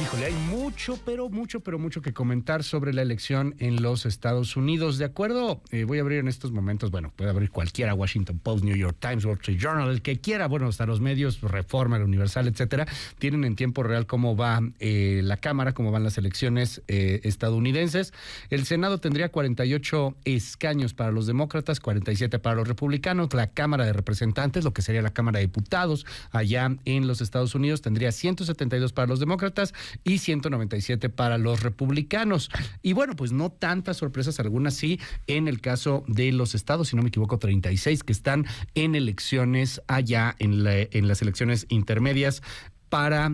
Híjole, hay mucho que comentar sobre la elección en los Estados Unidos. De acuerdo, voy a abrir en estos momentos, bueno, puede abrir cualquiera, Washington Post, New York Times, Wall Street Journal, el que quiera, bueno, hasta los medios, Reforma, el Universal, etcétera, tienen en tiempo real cómo va la Cámara, cómo van las elecciones estadounidenses. El Senado tendría 48 escaños para los demócratas, 47 para los republicanos. La Cámara de Representantes, lo que sería la Cámara de Diputados allá en los Estados Unidos, tendría 172 para los demócratas y 197 para los republicanos. Y bueno, pues no tantas sorpresas, algunas sí, en el caso de los estados, si no me equivoco, 36 que están en elecciones allá en las elecciones intermedias para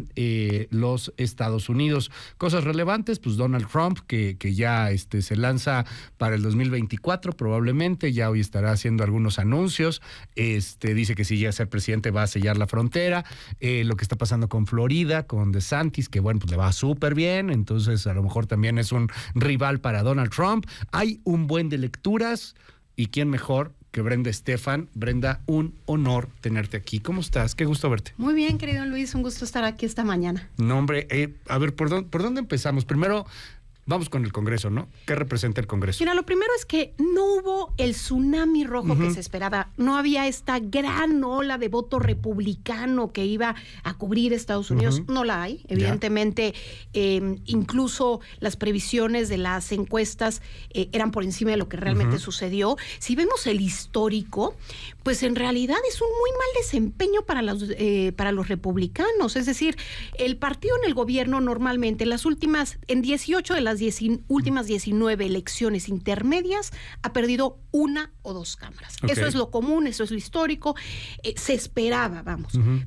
los Estados Unidos. Cosas relevantes, pues Donald Trump, que ya se lanza para el 2024 probablemente, ya hoy estará haciendo algunos anuncios, dice que si llega a ser presidente va a sellar la frontera, lo que está pasando con Florida, con DeSantis, que bueno, pues le va súper bien, entonces a lo mejor también es un rival para Donald Trump. Hay un buen de lecturas, y quién mejor que Brenda Estefan. Brenda, un honor tenerte aquí. ¿Cómo estás? Qué gusto verte. Muy bien, querido Luis, un gusto estar aquí esta mañana. No, hombre, a ver, ¿por dónde empezamos? Primero, vamos con el Congreso, ¿no? ¿Qué representa el Congreso? Mira, lo primero es que no hubo el tsunami rojo que se esperaba. No había esta gran ola de voto republicano que iba a cubrir Estados Unidos. No la hay. Evidentemente, incluso las previsiones de las encuestas eran por encima de lo que realmente sucedió. Si vemos el histórico, pues en realidad es un muy mal desempeño para los republicanos. Es decir, el partido en el gobierno normalmente en 18 de las últimas 19 elecciones intermedias ha perdido una o dos cámaras. Okay. Eso es lo común, eso es lo histórico. Se esperaba,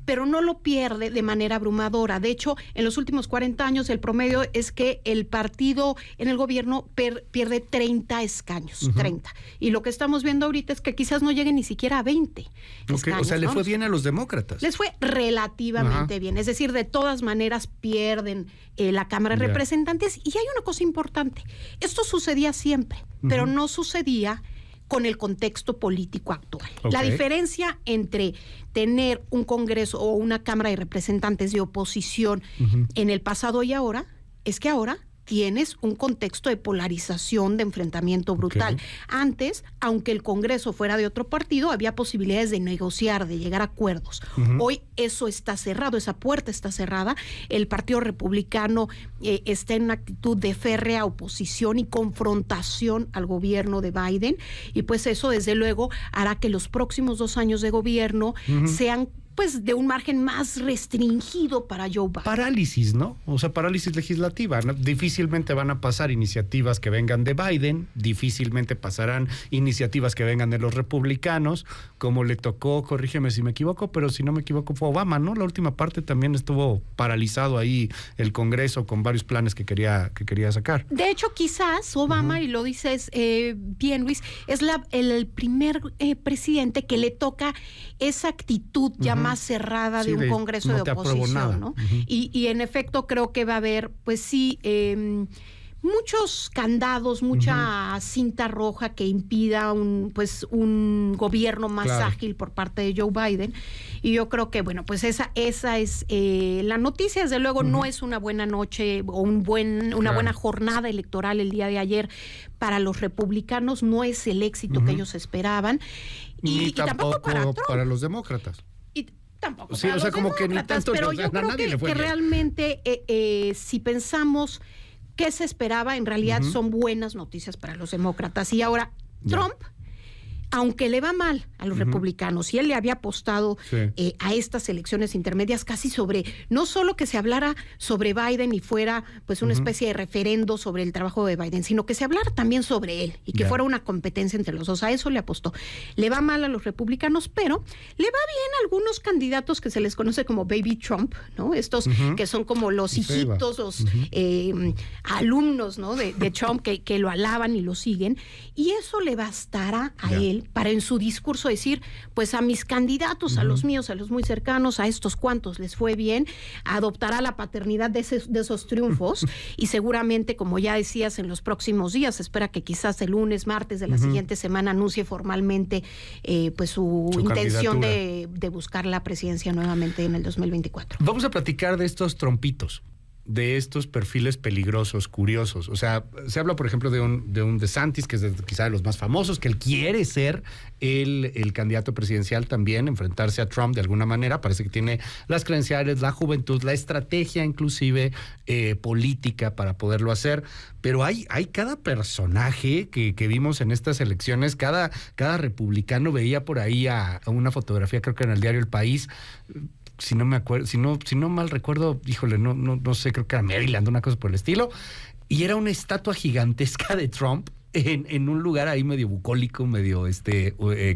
pero no lo pierde de manera abrumadora. De hecho, en los últimos 40 años el promedio es que el partido en el gobierno pierde 30 escaños, 30. Y lo que estamos viendo ahorita es que quizás no lleguen ni siquiera a 20 escaños. O sea, le fue bien a los demócratas. Les fue relativamente bien. Es decir, de todas maneras pierden la Cámara de Representantes. Y hay una cosa importante. Esto sucedía siempre, pero no sucedía con el contexto político actual. Okay. La diferencia entre tener un Congreso o una Cámara de Representantes de oposición en el pasado y ahora es que ahora tienes un contexto de polarización, de enfrentamiento brutal. Okay. Antes, aunque el Congreso fuera de otro partido, había posibilidades de negociar, de llegar a acuerdos. Hoy eso está cerrado, esa puerta está cerrada. El Partido Republicano está en una actitud de férrea oposición y confrontación al gobierno de Biden, y pues eso desde luego hará que los próximos 2 años de gobierno sean pues de un margen más restringido para Joe Biden. Parálisis, ¿no? O sea, parálisis legislativa, ¿no? Difícilmente van a pasar iniciativas que vengan de Biden, difícilmente pasarán iniciativas que vengan de los republicanos, como le tocó, corrígeme si me equivoco, pero si no me equivoco fue Obama, ¿no? La última parte también estuvo paralizado ahí el Congreso con varios planes que quería sacar. De hecho, quizás Obama, y lo dices bien, Luis, es el primer presidente que le toca esa actitud ya más cerrada de un Congreso de oposición, ¿no? Y en efecto creo que va a haber, pues sí, muchos candados, mucha cinta roja que impida un gobierno más ágil por parte de Joe Biden. Y yo creo que, bueno, pues esa es la noticia. Desde luego no es una buena noche o una buena jornada electoral el día de ayer para los republicanos. No es el éxito que ellos esperaban. Y tampoco para los demócratas. Tampoco. Sí, o sea, como que ni tanto, pero yo creo que realmente si pensamos qué se esperaba, en realidad son buenas noticias para los demócratas. Y ahora, Trump, aunque le va mal a los republicanos, y él le había apostado a estas elecciones intermedias casi no solo que se hablara sobre Biden y fuera pues una especie de referendo sobre el trabajo de Biden, sino que se hablara también sobre él y que fuera una competencia entre los dos. A eso le apostó. Le va mal a los republicanos, pero le va bien a algunos candidatos que se les conoce como Baby Trump, ¿no? Estos que son como los hijitos, los alumnos, ¿no? de Trump que lo alaban y lo siguen, y eso le bastará a él para en su discurso decir, pues a mis candidatos, a los míos, a los muy cercanos, a estos cuantos les fue bien, adoptará la paternidad de esos triunfos y seguramente, como ya decías, en los próximos días, se espera que quizás el lunes, martes de la siguiente semana anuncie formalmente pues su intención de buscar la presidencia nuevamente en el 2024. Vamos a platicar de estos trompitos. de estos perfiles peligrosos, curiosos. O sea, se habla, por ejemplo, de un DeSantis, que es quizá de los más famosos, que él quiere ser el candidato presidencial también, enfrentarse a Trump de alguna manera. Parece que tiene las credenciales, la juventud, la estrategia inclusive política para poderlo hacer. Pero hay cada personaje que vimos en estas elecciones, cada republicano veía por ahí a una fotografía, creo que en el diario El País, si no me acuerdo, si no mal recuerdo, híjole, no sé, creo que era Maryland, una cosa por el estilo, y era una estatua gigantesca de Trump en un lugar ahí medio bucólico, medio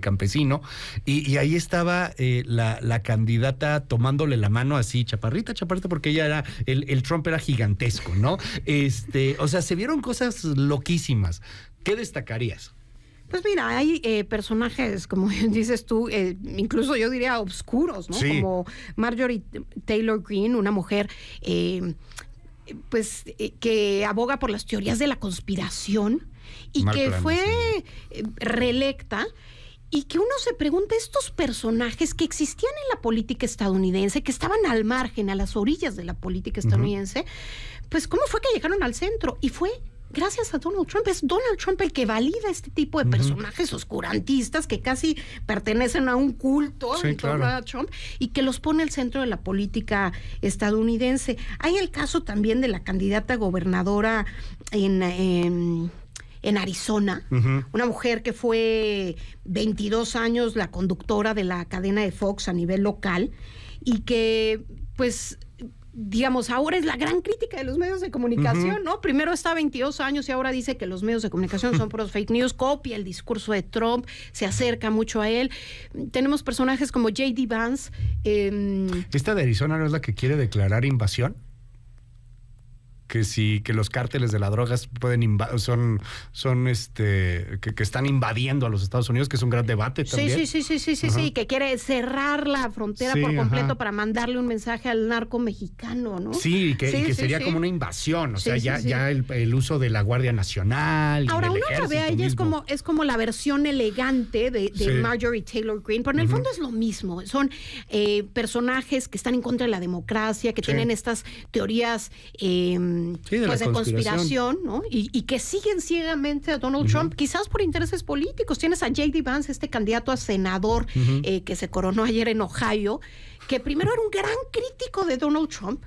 campesino, y ahí estaba la candidata tomándole la mano así, chaparrita, porque ella era, el Trump era gigantesco, ¿no? O sea, se vieron cosas loquísimas. ¿Qué destacarías? Pues mira, hay personajes, como dices tú, incluso yo diría oscuros, ¿no? Sí. Como Marjorie Taylor Greene, una mujer que aboga por las teorías de la conspiración y que fue reelecta. Y que uno se pregunta, estos personajes que existían en la política estadounidense, que estaban al margen, a las orillas de la política estadounidense, pues ¿cómo fue que llegaron al centro? Y fue gracias a Donald Trump. Es Donald Trump el que valida este tipo de personajes oscurantistas que casi pertenecen a un culto en torno a Trump y que los pone al centro de la política estadounidense. Hay el caso también de la candidata gobernadora en Arizona, una mujer que fue 22 años la conductora de la cadena de Fox a nivel local y que, pues, digamos, ahora es la gran crítica de los medios de comunicación, ¿no? Primero está 22 años y ahora dice que los medios de comunicación son puros fake news, copia el discurso de Trump, se acerca mucho a él. Tenemos personajes como J.D. Vance. ¿Esta de Arizona no es la que quiere declarar invasión? Que los cárteles de la droga pueden que están invadiendo a los Estados Unidos, que es un gran debate también. Sí, que quiere cerrar la frontera por completo para mandarle un mensaje al narco mexicano, ¿no? Sí, que sería como una invasión, o sea, ya el uso de la Guardia Nacional. Ahora, y del uno la ve a ella es como la versión elegante de Marjorie Taylor Greene, pero en el fondo es lo mismo. Son personajes que están en contra de la democracia, que tienen estas teorías de conspiración, ¿no? Y que siguen ciegamente a Donald Trump, quizás por intereses políticos. Tienes a J.D. Vance, este candidato a senador que se coronó ayer en Ohio, que primero era un gran crítico de Donald Trump,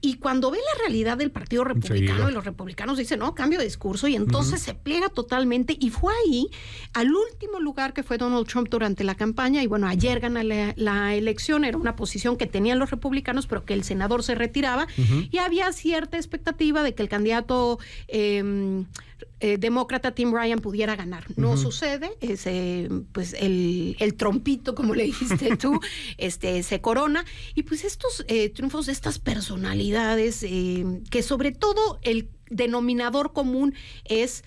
y cuando ve la realidad del Partido Republicano y los republicanos dicen, no, cambio de discurso, y entonces se pliega totalmente, y fue ahí, al último lugar que fue Donald Trump durante la campaña, y bueno, ayer gana la elección, era una posición que tenían los republicanos, pero que el senador se retiraba, y había cierta expectativa de que el candidato demócrata Tim Ryan pudiera ganar. No sucede, pues el trompito, como le dijiste tú, se corona, y pues estos triunfos de estas personalidades, que sobre todo el denominador común es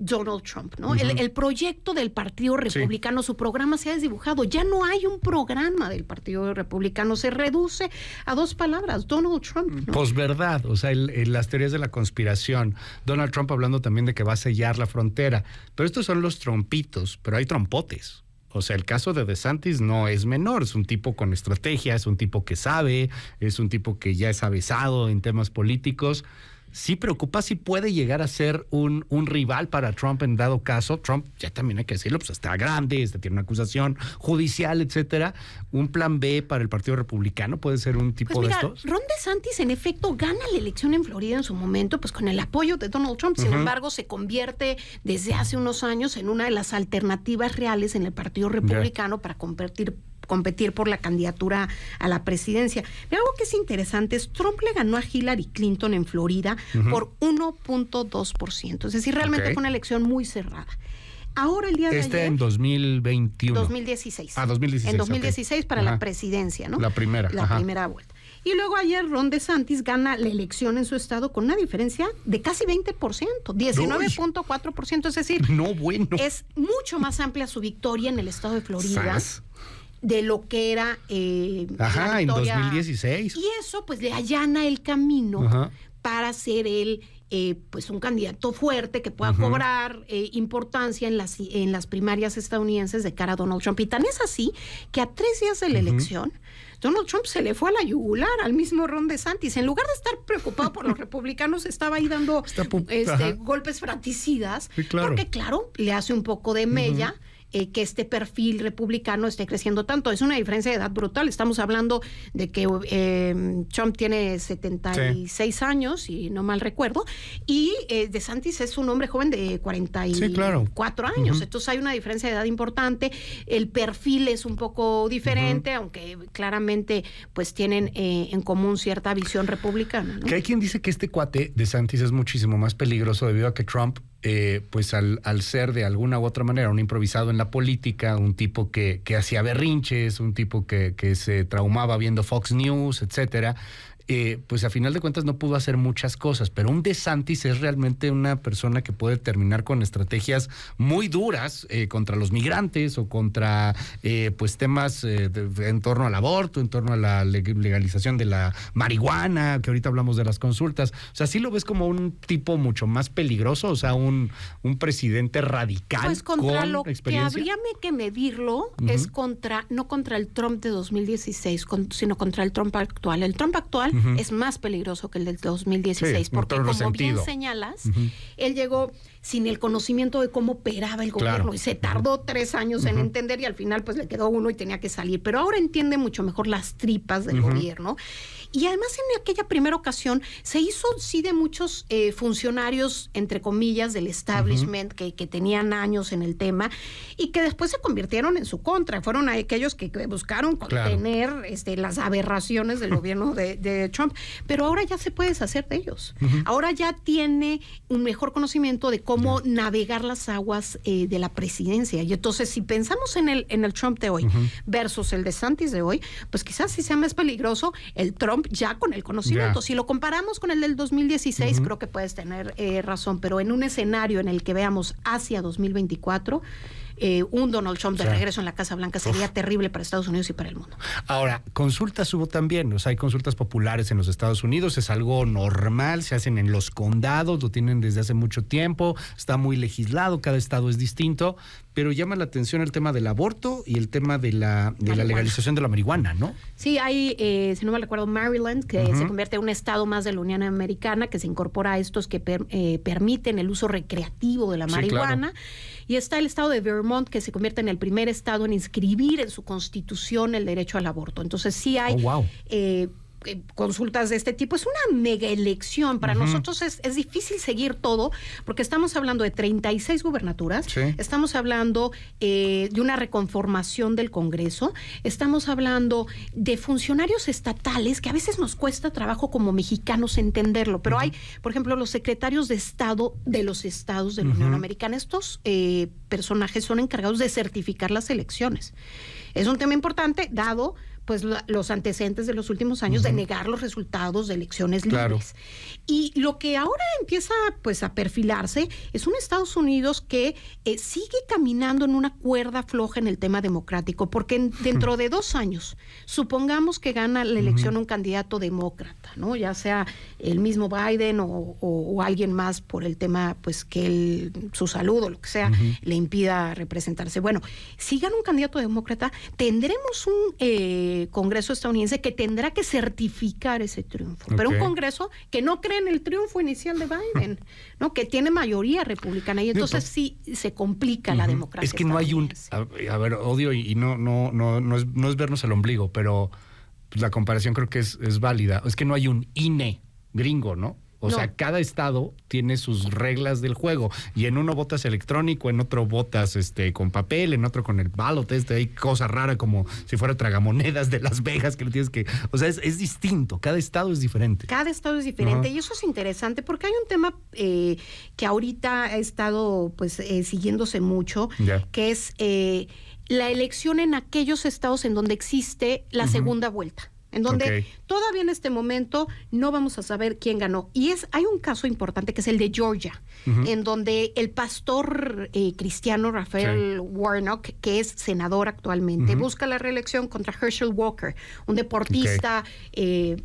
Donald Trump, ¿no? El proyecto del Partido Republicano, su programa se ha desdibujado. Ya no hay un programa del Partido Republicano. Se reduce a dos palabras, Donald Trump, ¿no? Posverdad, o sea, las teorías de la conspiración. Donald Trump hablando también de que va a sellar la frontera. Pero estos son los trompitos, pero hay trompotes. O sea, el caso de DeSantis no es menor. Es un tipo con estrategia, es un tipo que sabe, es un tipo que ya es avesado en temas políticos. Sí preocupa si puede llegar a ser un rival para Trump en dado caso. Trump, ya también hay que decirlo, pues está grande, tiene una acusación judicial, etcétera. Un plan B para el Partido Republicano puede ser un tipo de estos. Ron DeSantis, en efecto, gana la elección en Florida en su momento, pues con el apoyo de Donald Trump. Sin embargo, se convierte desde hace unos años en una de las alternativas reales en el Partido Republicano para competir por la candidatura a la presidencia. Pero algo que es interesante es Trump le ganó a Hillary Clinton en Florida por 1.2%. Es decir, realmente fue una elección muy cerrada. Ahora, el día de ayer... en 2021. 2016. 2016. En 2016 para la presidencia, ¿no? La primera. La primera vuelta. Y luego ayer Ron DeSantis gana la elección en su estado con una diferencia de casi 20%, 19.4%. Es decir, es mucho más amplia su victoria en el estado de Florida. De lo que era en 2016. Y eso pues le allana el camino para ser él pues un candidato fuerte que pueda cobrar importancia en las primarias estadounidenses de cara a Donald Trump. Y tan es así que a 3 días de la elección, Donald Trump se le fue a la yugular al mismo Ron DeSantis. En lugar de estar preocupado por los republicanos, estaba ahí dando golpes fratricidas. Sí, claro. Porque, claro, le hace un poco de mella que este perfil republicano esté creciendo tanto. Es una diferencia de edad brutal. Estamos hablando de que Trump tiene 76 años, si no mal recuerdo, y DeSantis es un hombre joven de 44 años. Entonces hay una diferencia de edad importante. El perfil es un poco diferente, aunque claramente pues tienen en común cierta visión republicana, ¿no? Que hay quien dice que este cuate DeSantis es muchísimo más peligroso debido a que Trump pues al ser de alguna u otra manera un improvisado en la política, un tipo que hacía berrinches, un tipo que se traumaba viendo Fox News, etcétera, pues a final de cuentas no pudo hacer muchas cosas, pero un DeSantis es realmente una persona que puede terminar con estrategias muy duras contra los migrantes o contra pues temas en torno al aborto, en torno a la legalización de la marihuana, que ahorita hablamos de las consultas. O sea, ¿sí lo ves como un tipo mucho más peligroso? O sea, un presidente radical pues contra con lo experiencia. Que habría que medirlo es no contra el Trump de 2016, sino contra el Trump actual. El Trump actual es más peligroso que el del 2016, sí, porque como bien señalas, él llegó sin el conocimiento de cómo operaba el gobierno y se tardó 3 años en entender y al final pues le quedó 1 y tenía que salir, pero ahora entiende mucho mejor las tripas del gobierno. Y además en aquella primera ocasión se hizo sí de muchos funcionarios, entre comillas, del establishment que tenían años en el tema y que después se convirtieron en su contra. Fueron aquellos que buscaron contener las aberraciones del gobierno de Trump, pero ahora ya se puede deshacer de ellos. Ahora ya tiene un mejor conocimiento de cómo navegar las aguas de la presidencia. Y entonces, si pensamos en el Trump de hoy versus el DeSantis de hoy, pues quizás sí sea más peligroso el Trump ya con el conocimiento. Si lo comparamos con el del 2016, creo que puedes tener razón, pero en un escenario en el que veamos hacia 2024, un Donald Trump de regreso en la Casa Blanca sería terrible para Estados Unidos y para el mundo. Ahora, consultas hubo también, o sea, hay consultas populares en los Estados Unidos, es algo normal, se hacen en los condados, lo tienen desde hace mucho tiempo, está muy legislado, cada estado es distinto, pero llama la atención el tema del aborto y el tema de la legalización de la marihuana, ¿no? Sí, hay, si no me recuerdo, Maryland, que se convierte en un estado más de la Unión Americana, que se incorpora a estos que permiten el uso recreativo de la marihuana. Claro. Y está el estado de Vermont, que se convierte en el primer estado en inscribir en su constitución el derecho al aborto. Entonces sí hay consultas de este tipo. Es una mega elección. Para nosotros es difícil seguir todo, porque estamos hablando de 36 gubernaturas, estamos hablando de una reconformación del Congreso, estamos hablando de funcionarios estatales que a veces nos cuesta trabajo como mexicanos entenderlo, pero hay, por ejemplo, los secretarios de Estado de los estados de la Unión Americana. Estos personajes son encargados de certificar las elecciones. Es un tema importante, dado pues los antecedentes de los últimos años de negar los resultados de elecciones libres. Y lo que ahora empieza pues a perfilarse es un Estados Unidos que sigue caminando en una cuerda floja en el tema democrático, porque dentro de 2 años, supongamos que gana la elección un candidato demócrata, ¿no? Ya sea el mismo Biden o alguien más por el tema pues que su salud o lo que sea le impida representarse. Bueno, si gana un candidato demócrata, tendremos un Congreso estadounidense que tendrá que certificar ese triunfo. Pero un Congreso que no cree en el triunfo inicial de Biden, ¿no? Que tiene mayoría republicana. Y entonces sí se complica la democracia. Es que no hay un... A ver, odio y no es vernos el ombligo, pero pues, la comparación creo que es válida. Es que no hay un INE gringo, ¿no? O sea, cada estado tiene sus reglas del juego y en uno votas electrónico, en otro votas con papel, en otro con el ballot, hay cosa rara como si fuera tragamonedas de Las Vegas que lo tienes que... O sea, es distinto, cada estado es diferente. Cada estado es diferente y eso es interesante porque hay un tema que ahorita ha estado pues siguiéndose mucho, que es la elección en aquellos estados en donde existe la segunda vuelta. en donde todavía en este momento no vamos a saber quién ganó. Y hay un caso importante que es el de Georgia, en donde el pastor cristiano Raphael Warnock, que es senador actualmente, busca la reelección contra Herschel Walker, un deportista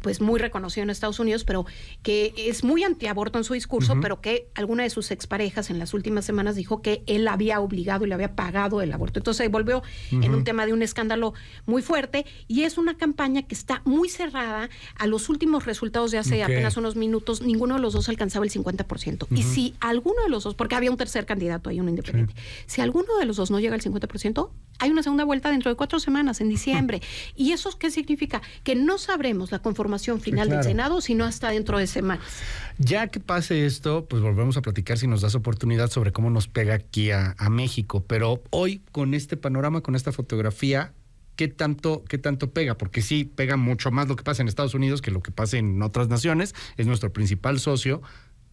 pues muy reconocido en Estados Unidos, pero que es muy antiaborto en su discurso, pero que alguna de sus exparejas en las últimas semanas dijo que él había obligado y le había pagado el aborto. Entonces volvió en un tema de un escándalo muy fuerte, y es una campaña que está muy cerrada. A los últimos resultados de hace apenas unos minutos, ninguno de los dos alcanzaba el 50%. Y si alguno de los dos, porque había un tercer candidato ahí, un independiente, si alguno de los dos no llega al 50%, hay una segunda vuelta dentro de 4 semanas, en diciembre. ¿Y eso qué significa? Que no sabremos la conformación final del Senado, sino hasta dentro de semanas. Ya que pase esto, pues volvemos a platicar, si nos das oportunidad, sobre cómo nos pega aquí a México. Pero hoy, con este panorama, con esta fotografía, ¿qué tanto pega? Porque sí pega mucho más lo que pasa en Estados Unidos que lo que pasa en otras naciones. Es nuestro principal socio.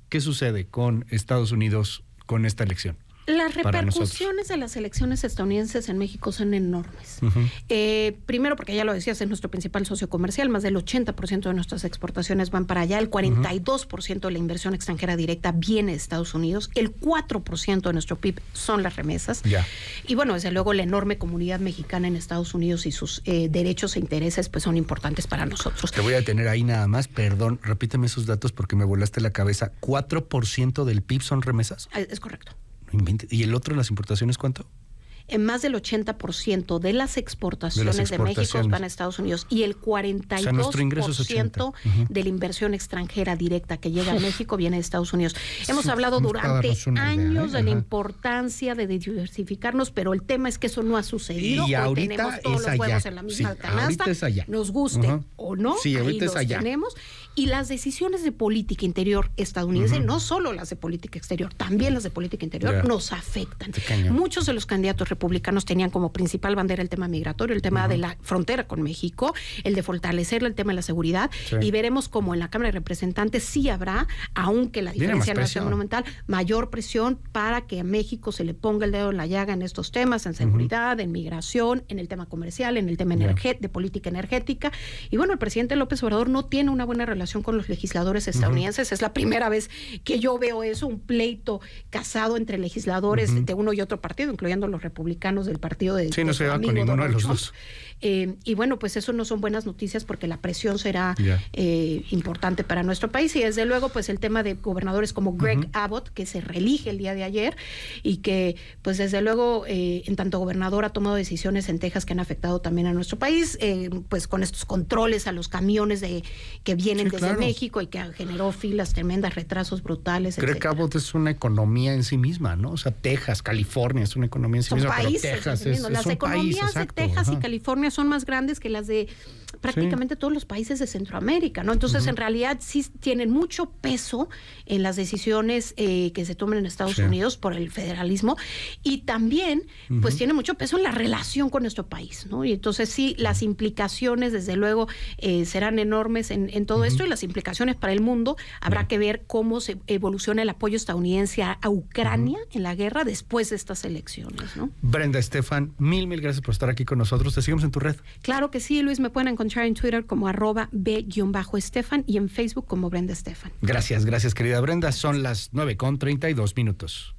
¿Qué sucede con Estados Unidos con esta elección? Las repercusiones de las elecciones estadounidenses en México son enormes. Primero, porque ya lo decías, es nuestro principal socio comercial. Más del 80% de nuestras exportaciones van para allá. El 42% de la inversión extranjera directa viene de Estados Unidos. El 4% de nuestro PIB son las remesas. Y bueno, desde luego la enorme comunidad mexicana en Estados Unidos y sus derechos e intereses pues son importantes para nosotros. Te voy a detener ahí nada más. Perdón, repíteme esos datos porque me volaste la cabeza. ¿4% del PIB son remesas? Es correcto. ¿Y el otro, las importaciones, cuánto? En más del 80% de las exportaciones de México van a Estados Unidos, y el 42% de la inversión extranjera directa que llega a México viene de Estados Unidos. Hemos hablado durante años de la importancia de diversificarnos, pero el tema es que eso no ha sucedido. Y ahorita tenemos todos los huevos en la misma canasta, nos guste o no, ahí los tenemos. Y las decisiones de política interior estadounidense, no solo las de política exterior, también las de política interior, nos afectan. Muchos de los candidatos republicanos tenían como principal bandera el tema migratorio, el tema de la frontera con México, el de fortalecer el tema de la seguridad, y veremos cómo en la Cámara de Representantes sí habrá, aunque la diferencia no sea monumental, mayor presión para que a México se le ponga el dedo en la llaga en estos temas, en seguridad, en migración, en el tema comercial, en el tema de política energética. Y bueno, el presidente López Obrador no tiene una buena relación con los legisladores estadounidenses. Es la primera vez que yo veo eso, un pleito casado entre legisladores de uno y otro partido, incluyendo los republicanos del partido de no se va con ninguno de los dos. Y bueno, pues eso no son buenas noticias, porque la presión será importante para nuestro país. Y desde luego, pues el tema de gobernadores como Greg Abbott, que se reelige el día de ayer, y que pues desde luego en tanto gobernador ha tomado decisiones en Texas que han afectado también a nuestro país, pues con estos controles a los camiones que vienen desde México, y que generó filas tremendas, retrasos brutales. Greg Abbott es una economía en sí misma, ¿no? O sea, Texas, California es una economía en sí misma, pero Texas es las economías de Texas y California son más grandes que las de prácticamente todos los países de Centroamérica, ¿no? Entonces, en realidad sí tienen mucho peso en las decisiones que se toman en Estados Unidos por el federalismo, y también pues tiene mucho peso en la relación con nuestro país, ¿no? Y entonces sí, las implicaciones desde luego serán enormes en todo esto, y las implicaciones para el mundo. Habrá que ver cómo se evoluciona el apoyo estadounidense a Ucrania en la guerra después de estas elecciones, ¿no? Brenda Estefan, mil gracias por estar aquí con nosotros. Te seguimos en tu red. Claro que sí, Luis, me pueden encontrar en Twitter como @b_Estefan y en Facebook como Brenda Estefan. Gracias, querida Brenda. Son las 9:32 minutos.